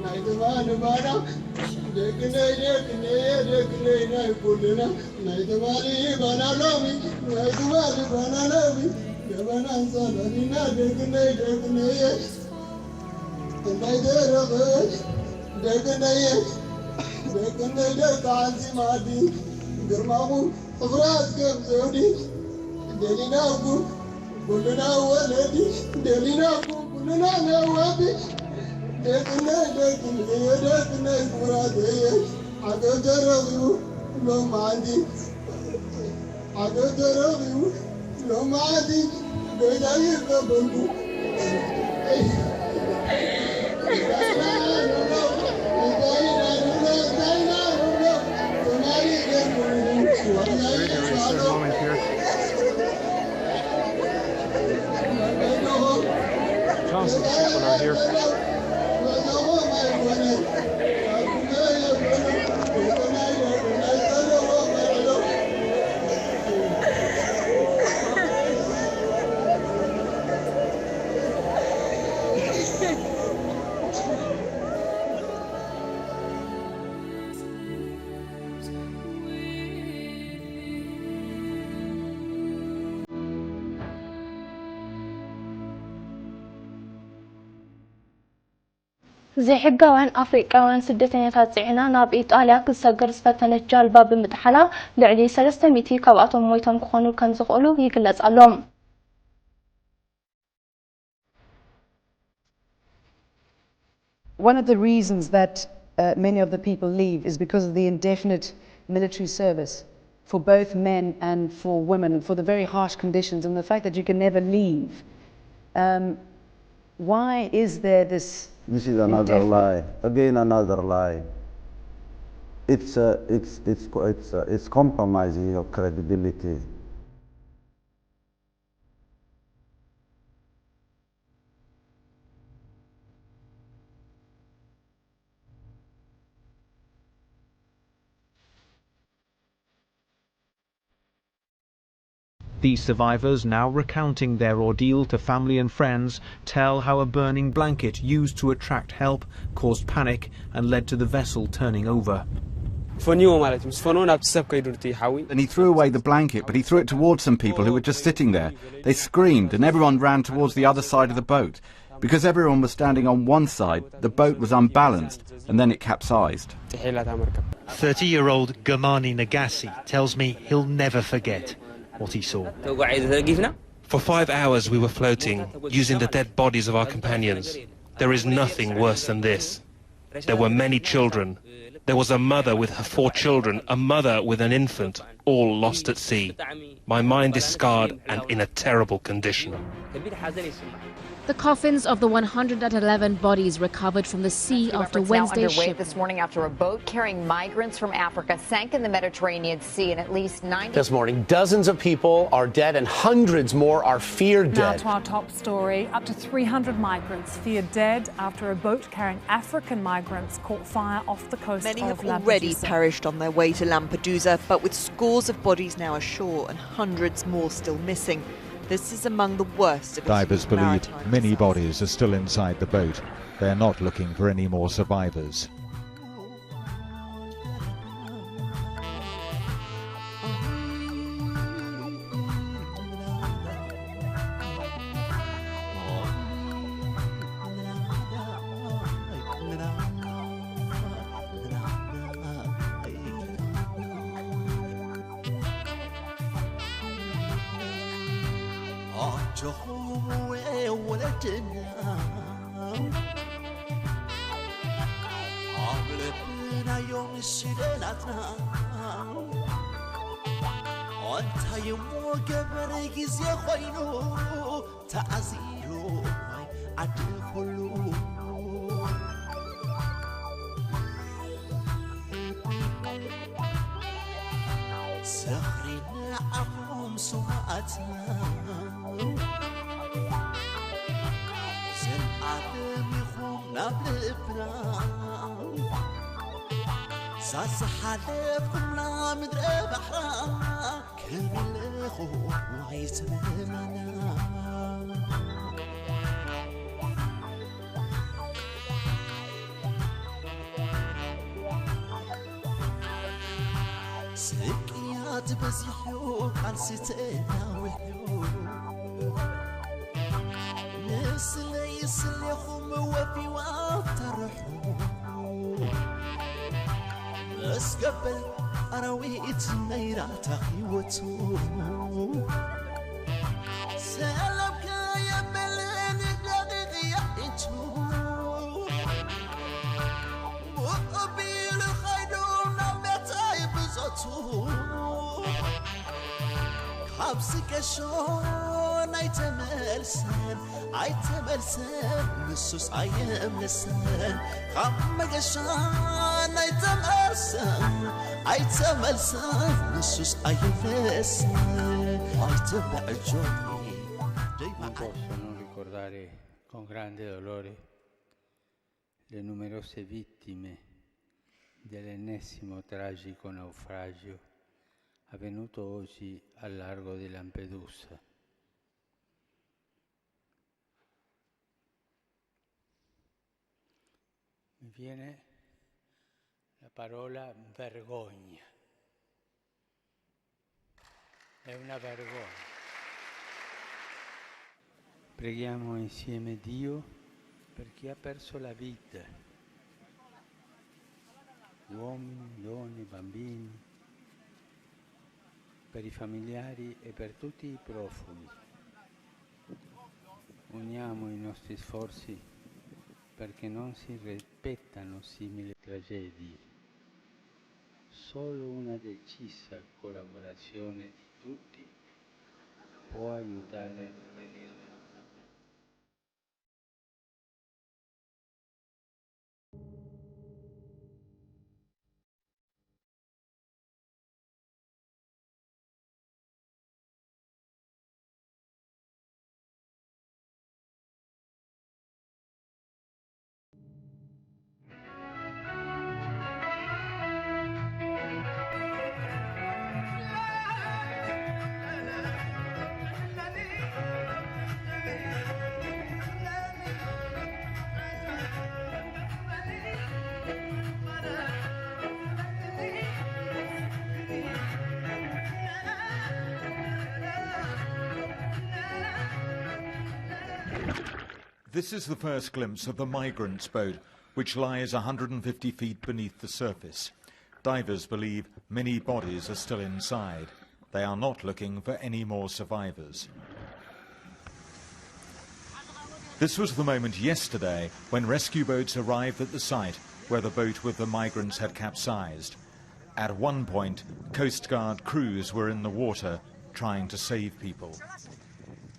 نايتمان بانا دكني كلنا نايتمالي بانا لومي نايتمالي بانا لومي جبنا انصالنا دكني نايترغ دكني دك عزي مادي قرماغو أفراد كم زودي دليناكو كلنا ولدي دليناكو كلنا نوابي دكنا مرادي عقد رغيو لو ما عندي عقد رغيو لو ما عندي بداي قبلكو Thousands of people are here. زي حقاوان أفريقاوان سدتنيات صعنا ناب إيطاليا كسجر سفتنة جالبا بمتحلا لعلي 300 كواتهم مويتهم كونو كان زغلو يقلص علوم. One of the reasons that many of the people leave is because of the indefinite military service for both men and for women, for the very harsh conditions and the fact that you can never leave. Why is there this? This is another lie. Again, another lie. It's compromising your credibility. These survivors, now recounting their ordeal to family and friends, tell how a burning blanket used to attract help caused panic and led to the vessel turning over. And he threw away the blanket, but he threw it towards some people who were just sitting there. They screamed and everyone ran towards the other side of the boat. Because everyone was standing on one side, the boat was unbalanced and then it capsized. 30-year-old Gamani Nagasi tells me he'll never forget what he saw. For 5 hours we were floating, using the dead bodies of our companions. There is nothing worse than this. There were many children. There was a mother with her 4 children, a mother with an infant, all lost at sea. My mind is scarred and in a terrible condition. The coffins of the 111 bodies recovered from the sea after Wednesday's ship. This morning after a boat carrying migrants from Africa sank in the Mediterranean Sea and at least 90... This morning, dozens of people are dead and hundreds more are feared dead. Now to our top story, up to 300 migrants feared dead after a boat carrying African migrants caught fire off the coast of Lampedusa. Many have already perished on their way to Lampedusa, but with scores of bodies now ashore and hundreds more still missing. This is among the worst of divers believe many bodies are still inside the boat. They are not looking for any more survivors. سكيات بزيحو كان ستنا وحيو نسلي يسليخم وفي وافترحو اسقبل أرويت نيرا تخيوتو سلبك يا بلاني دقيق يا انتو وقبيل خيدونا متاي بزوتو حبسك شون ايتملسن نسوس ايام لسن خمك شون ايتملسن نسوس ايام لسن ايتبع جوني Non posso non ricordare con grande dolore le numerose vittime dell'ennesimo tragico naufragio avvenuto oggi al largo di Lampedusa. Mi viene la parola vergogna. È una vergogna. Preghiamo insieme Dio per chi ha perso la vita, uomini, donne, bambini, per i familiari e per tutti i profughi. Uniamo i nostri sforzi perché non si ripetano simili tragedie. Solo una decisa collaborazione di tutti può aiutare a prevenire. This is the first glimpse of the migrants' boat, which lies 150 feet beneath the surface. Divers believe many bodies are still inside. They are not looking for any more survivors. This was the moment yesterday when rescue boats arrived at the site where the boat with the migrants had capsized. At one point, Coast Guard crews were in the water trying to save people.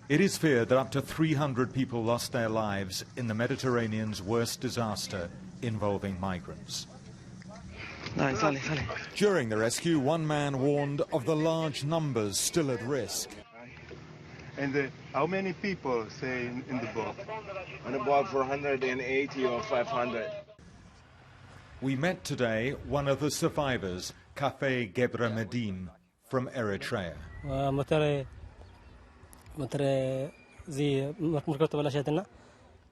It is feared that up to 300 people lost their lives in the Mediterranean's worst disaster involving migrants. During the rescue, one man warned of the large numbers still at risk. And how many people say in the boat? On about 480 or 500. We met today one of the survivors, 𝐒𝐄𝐓 from Eritrea.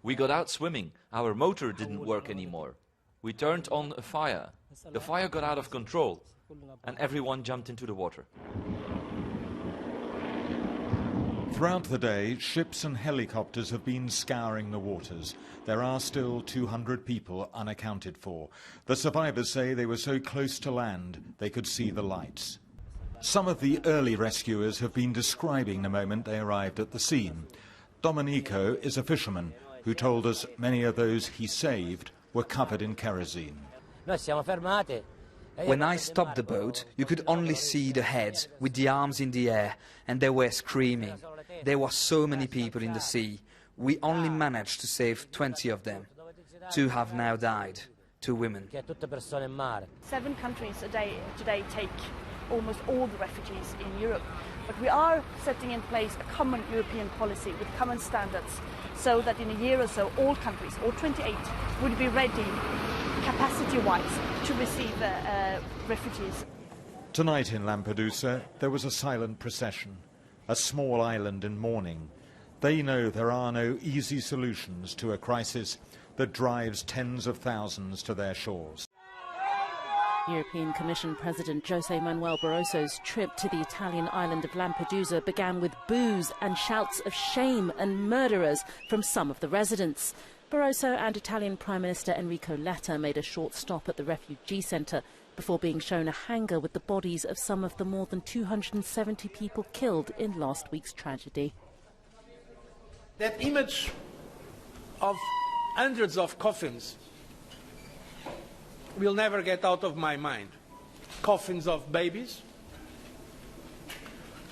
We got out swimming. Our motor didn't work anymore. We turned on a fire. The fire got out of control, and everyone jumped into the water. Throughout the day, ships and helicopters have been scouring the waters. There are still 200 people unaccounted for. The survivors say they were so close to land they could see the lights. Some of the early rescuers have been describing the moment they arrived at the scene. Domenico is a fisherman who told us many of those he saved were covered in kerosene. When I stopped the boat, you could only see the heads with the arms in the air, and they were screaming. There were so many people in the sea. We only managed to save 20 of them. 2 have now died, 2 women. 7 countries today take almost all the refugees in Europe. But we are setting in place a common European policy with common standards so that in a year or so all countries, all 28, would be ready capacity-wise to receive refugees. Tonight in Lampedusa there was a silent procession, a small island in mourning. They know there are no easy solutions to a crisis that drives tens of thousands to their shores. European Commission President José Manuel Barroso's trip to the Italian island of Lampedusa began with boos and shouts of shame and murderers from some of the residents. Barroso and Italian Prime Minister Enrico Letta made a short stop at the refugee centre before being shown a hangar with the bodies of some of the more than 270 people killed in last week's tragedy. That image of hundreds of coffins will never get out of my mind. Coffins of babies,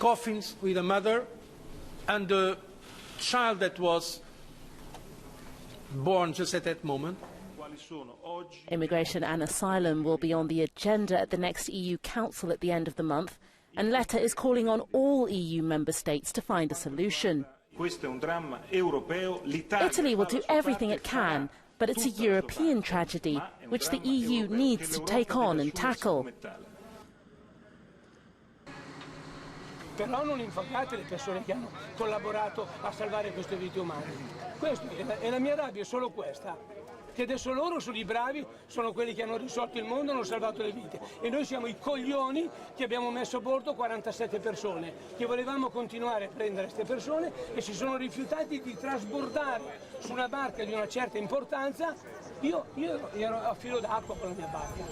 coffins with a mother and a child that was born just at that moment. Immigration and asylum will be on the agenda at the next EU Council at the end of the month, and Letta is calling on all EU member states to find a solution. Italy will do everything it can, but it's a European tragedy which the EU needs to take on and tackle. Però non infamate le persone che hanno collaborato a salvare queste vite umane. Questa è la mia rabbia, è solo questa. Che adesso loro sono i bravi, sono quelli che hanno risolto il mondo, hanno salvato le vite. E noi siamo i coglioni che abbiamo messo a bordo 47 persone, che volevamo continuare a prendere queste persone e si sono rifiutati di trasbordare su una barca di una certa importanza. Io ero a filo d'acqua con la mia barca.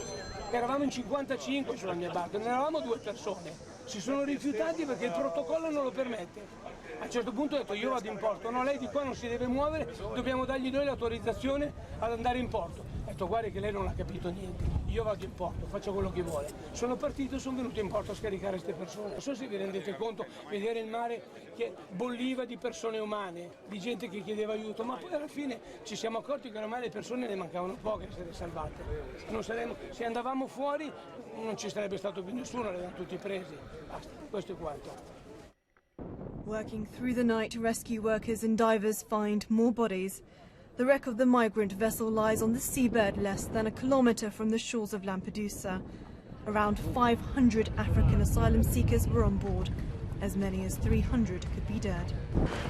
Eravamo in 55 sulla mia barca, ne eravamo 2 persone. Si sono rifiutati perché il protocollo non lo permette. A un certo punto ho detto io vado in porto, no, lei di qua non si deve muovere, dobbiamo dargli noi l'autorizzazione ad andare in porto. Ho detto guardi che lei non ha capito niente, io vado in porto, faccio quello che vuole. Sono partito e sono venuto in porto a scaricare queste persone. Non so se vi rendete conto, vedere il mare che bolliva di persone umane, di gente che chiedeva aiuto, ma poi alla fine ci siamo accorti che ormai le persone ne mancavano poche a essere salvate. Se andavamo fuori non ci sarebbe stato più nessuno, li avevano tutti presi. Basta, questo è quanto. Working through the night, rescue workers and divers find more bodies. The wreck of the migrant vessel lies on the seabed less than a kilometre from the shores of Lampedusa. Around 500 African asylum seekers were on board. As many as 300 could be dead.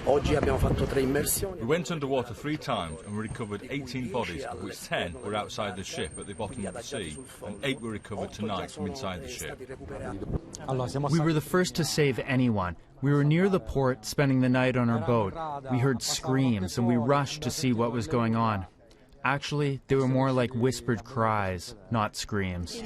We went underwater 3 times and we recovered 18 bodies, of which 10 were outside the ship at the bottom of the sea, and 8 were recovered tonight from inside the ship. We were the first to save anyone. We were near the port, spending the night on our boat. We heard screams and we rushed to see what was going on. Actually, they were more like whispered cries, not screams.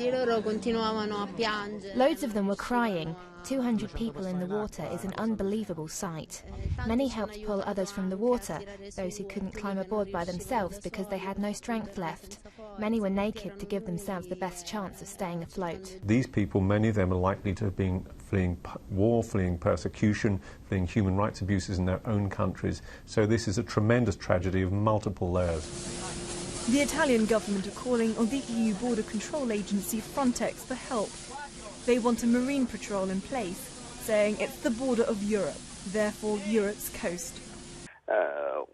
Loads of them were crying. 200 people in the water is an unbelievable sight. Many helped pull others from the water, those who couldn't climb aboard by themselves because they had no strength left. Many were naked to give themselves the best chance of staying afloat. These people, many of them are likely to have been fleeing war, fleeing persecution, fleeing human rights abuses in their own countries. So this is a tremendous tragedy of multiple layers. The Italian government are calling on the EU border control agency Frontex for help. They want a marine patrol in place, saying it's the border of Europe, therefore Europe's coast.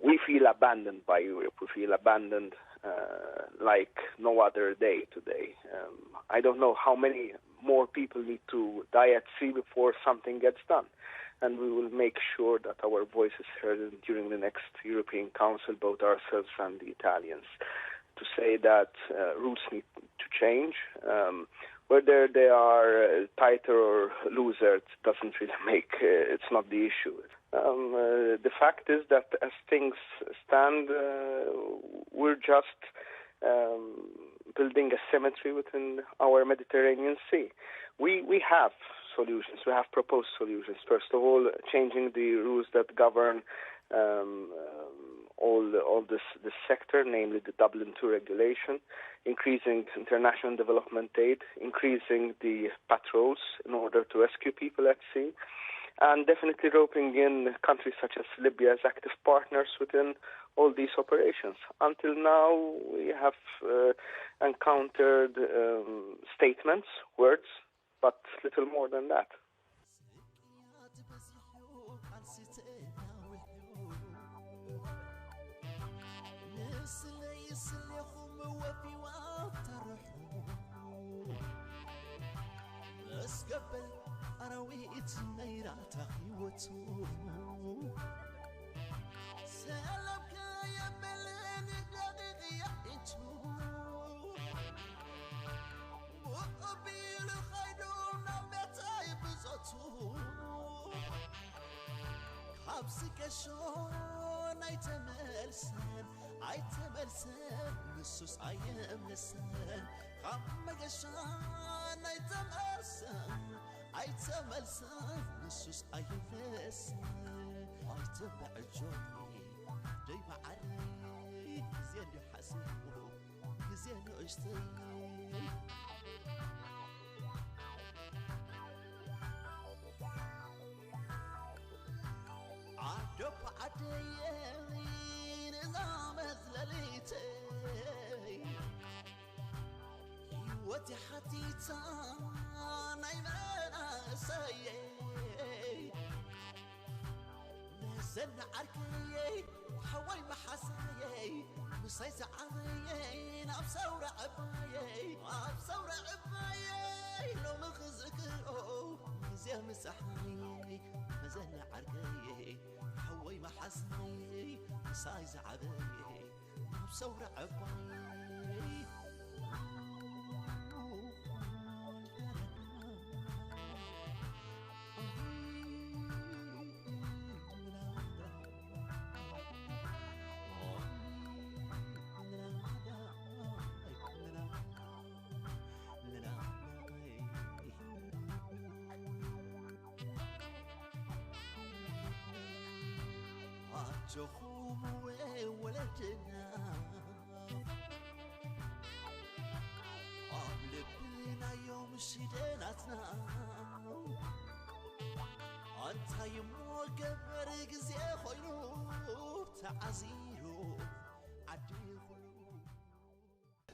We feel abandoned by Europe. We feel abandoned like no other day today. I don't know how many more people need to die at sea before something gets done. And we will make sure that our voice is heard during the next European Council, both ourselves and the Italians, to say that rules need to change. Whether they are tighter or looser, it doesn't really make, it's not the issue. The fact is that as things stand, we're just building a cemetery within our Mediterranean Sea. We have solutions, we have proposed solutions. First of all, changing the rules that govern all this sector, namely the Dublin II regulation, increasing international development aid, increasing the patrols in order to rescue people at sea, and definitely roping in countries such as Libya as active partners within all these operations. Until now, we have encountered statements, words, but little more than that.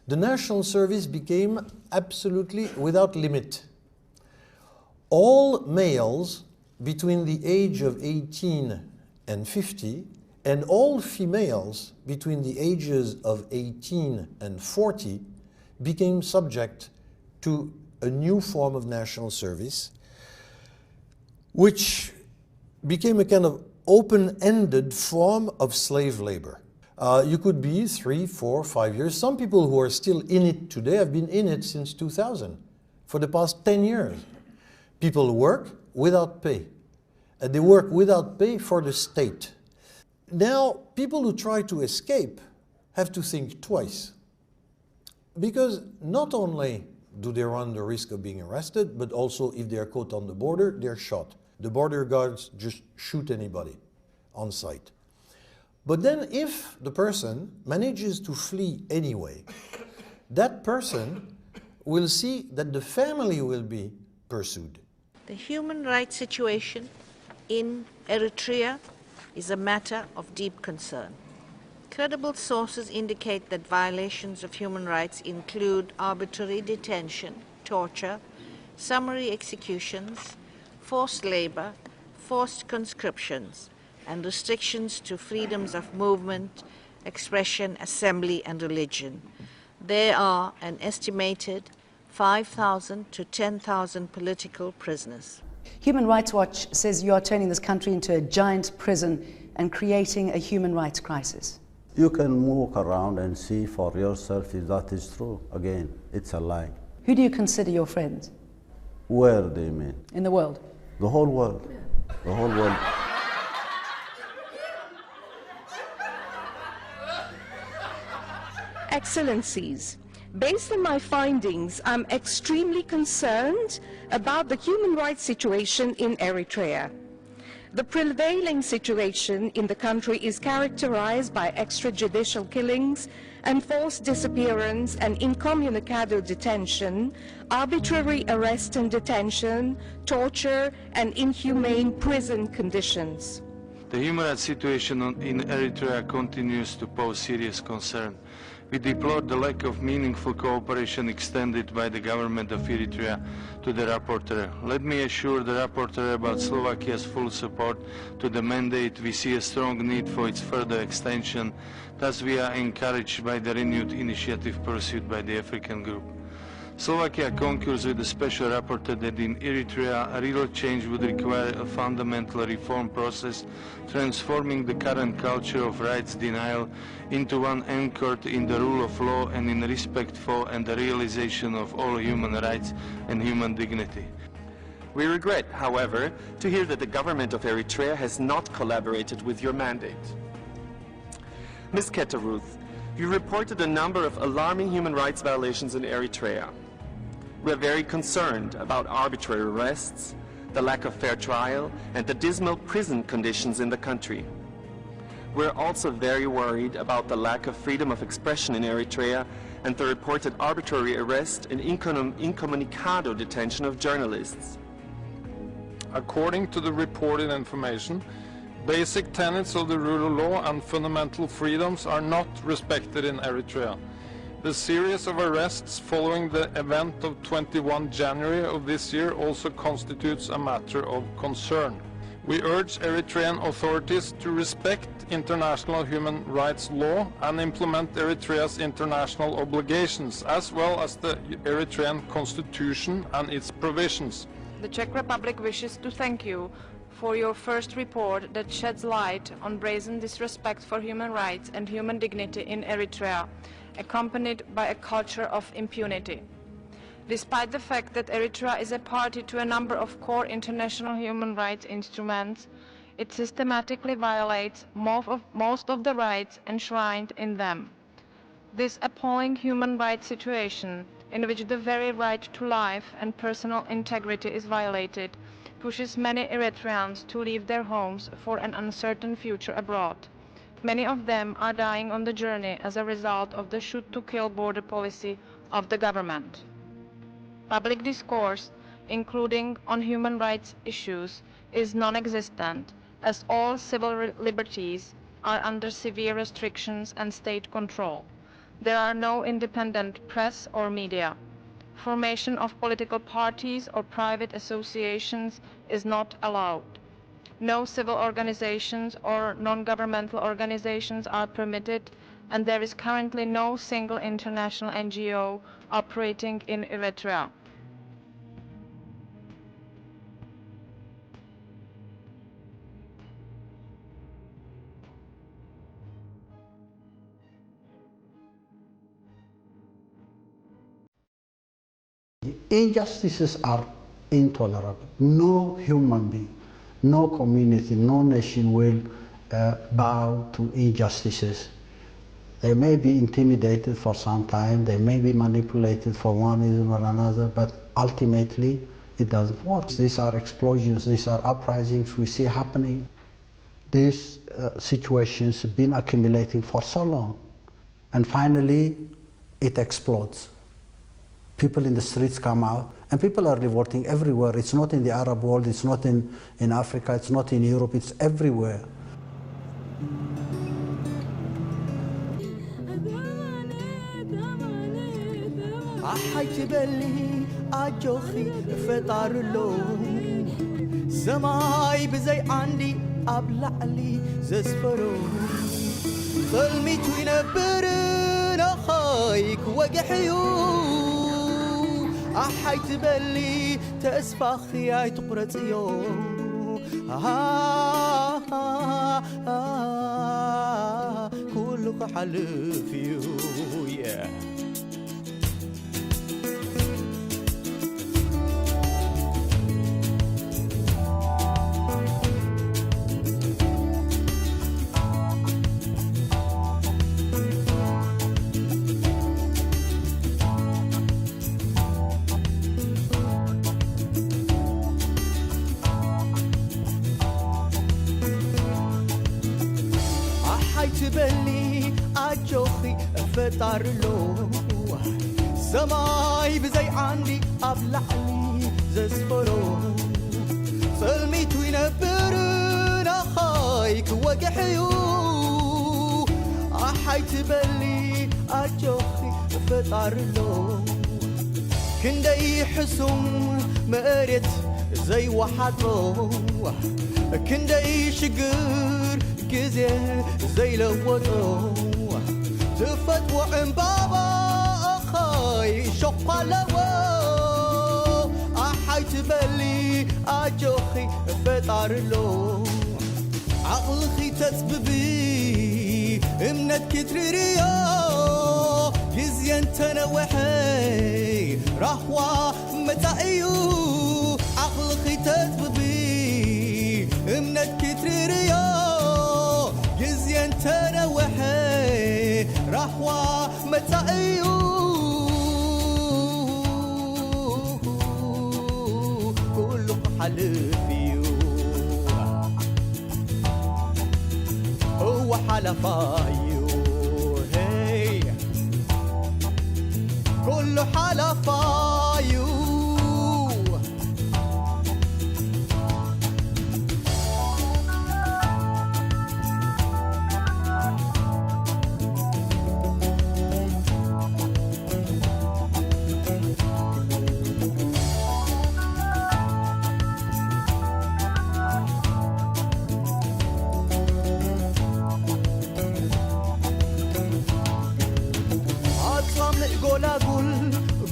The national service became absolutely without limit. All males between the age of 18 and 50 and all females between the ages of 18 and 40 became subject to a new form of national service, which became a kind of open-ended form of slave labor. You could be 3, 4, 5 years. Some people who are still in it today have been in it since 2000, for the past 10 years. People work without pay. And they work without pay for the state. Now, people who try to escape have to think twice. Because not only do they run the risk of being arrested, but also if they are caught on the border, they're shot. The border guards just shoot anybody on sight. But then if the person manages to flee anyway, that person will see that the family will be pursued. The human rights situation in Eritrea is a matter of deep concern. Credible sources indicate that violations of human rights include arbitrary detention, torture, summary executions, forced labor, forced conscriptions, and restrictions to freedoms of movement, expression, assembly, and religion. There are an estimated 5,000 to 10,000 political prisoners. Human Rights Watch says you are turning this country into a giant prison and creating a human rights crisis. You can walk around and see for yourself if that is true. Again, it's a lie. Who do you consider your friends? Where do you mean? In the world? The whole world. The whole world. Excellencies, based on my findings, I'm extremely concerned about the human rights situation in Eritrea. The prevailing situation in the country is characterized by extrajudicial killings, enforced disappearance and incommunicado detention, arbitrary arrest and detention, torture, and inhumane prison conditions. The human rights situation in Eritrea continues to pose serious concern. We deplore the lack of meaningful cooperation extended by the government of Eritrea to the rapporteur. Let me assure the rapporteur about Slovakia's full support to the mandate. We see a strong need for its further extension. Thus, we are encouraged by the renewed initiative pursued by the African group. Slovakia concurs with the special rapporteur that in Eritrea a real change would require a fundamental reform process, transforming the current culture of rights denial into one anchored in the rule of law and in respect for and the realization of all human rights and human dignity. We regret, however, to hear that the government of Eritrea has not collaborated with your mandate. Ms. 𝐂𝐑𝐓, you reported a number of alarming human rights violations in Eritrea. We are very concerned about arbitrary arrests, the lack of fair trial, and the dismal prison conditions in the country. We're also very worried about the lack of freedom of expression in Eritrea and the reported arbitrary arrest and incommunicado detention of journalists. According to the reported information, basic tenets of the rule of law and fundamental freedoms are not respected in Eritrea. The series of arrests following the event of 21 January of this year also constitutes a matter of concern. We urge Eritrean authorities to respect international human rights law and implement Eritrea's international obligations, as well as the Eritrean constitution and its provisions. The Czech Republic wishes to thank you for your first report that sheds light on brazen disrespect for human rights and human dignity in Eritrea, accompanied by a culture of impunity. Despite the fact that Eritrea is a party to a number of core international human rights instruments, it systematically violates most of the rights enshrined in them. This appalling human rights situation, in which the very right to life and personal integrity is violated, pushes many Eritreans to leave their homes for an uncertain future abroad. Many of them are dying on the journey as a result of the shoot-to-kill border policy of the government. Public discourse, including on human rights issues, is non-existent, as all civil liberties are under severe restrictions and state control. There are no independent press or media. Formation of political parties or private associations is not allowed. No civil organizations or non-governmental organizations are permitted, and there is currently no single international NGO operating in Eritrea. Injustices are intolerable. No human being, no community, no nation will bow to injustices. They may be intimidated for some time, they may be manipulated for one reason or another, but ultimately it doesn't work. These are explosions, these are uprisings we see happening. These situations have been accumulating for so long, and finally it explodes. People in the streets come out, and people are revolting everywhere. It's not in the Arab world, it's not in Africa, it's not in Europe, it's everywhere. أحيت بلي تسفخي أي تقرأ يوم كلك حلف يا تبلي أجوخي فتار له سماي بزي عندي أبلعلي زسفرو سلمي توينبرنا خايك وقحيو أحي تبلي أجوخي فتار له كندي حسوم مقرت زي وحدو كندي شقر كزي زي لوطو تفتوى عن بابا أخاي شق لو أحي تبلي أجوخي فتار له عقلخي تسببي امنت كتريريو كزي انتنا وحي رحوة متاعيو عقلخي تطببي امنت كتريريا جزين تنوحي رحوة متعيو كله حلفيو هو حلفايو هي كله حلفايو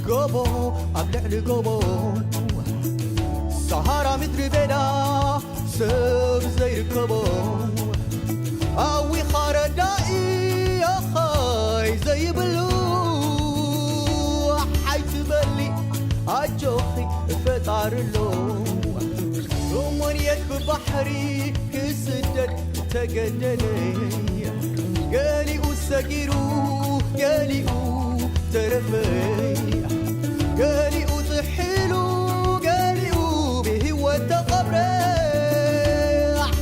قوبو أبلع لقوبو سهارة مدري بينا سب زي ركبو أوي خاردائي يا خاي زي بلو حيت بلي أجوخي فتار اللو رمانيت ببحري كسدد تقدني قالي أساقيرو قالي ترفي قالي أضحيلو قالي به وتقبري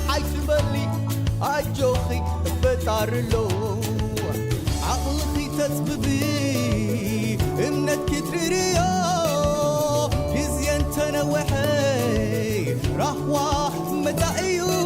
حيث بلي عجوخي فتعرلو عقلخي تسببي امنت كتريريا يزين تنوحي رحوة متعيو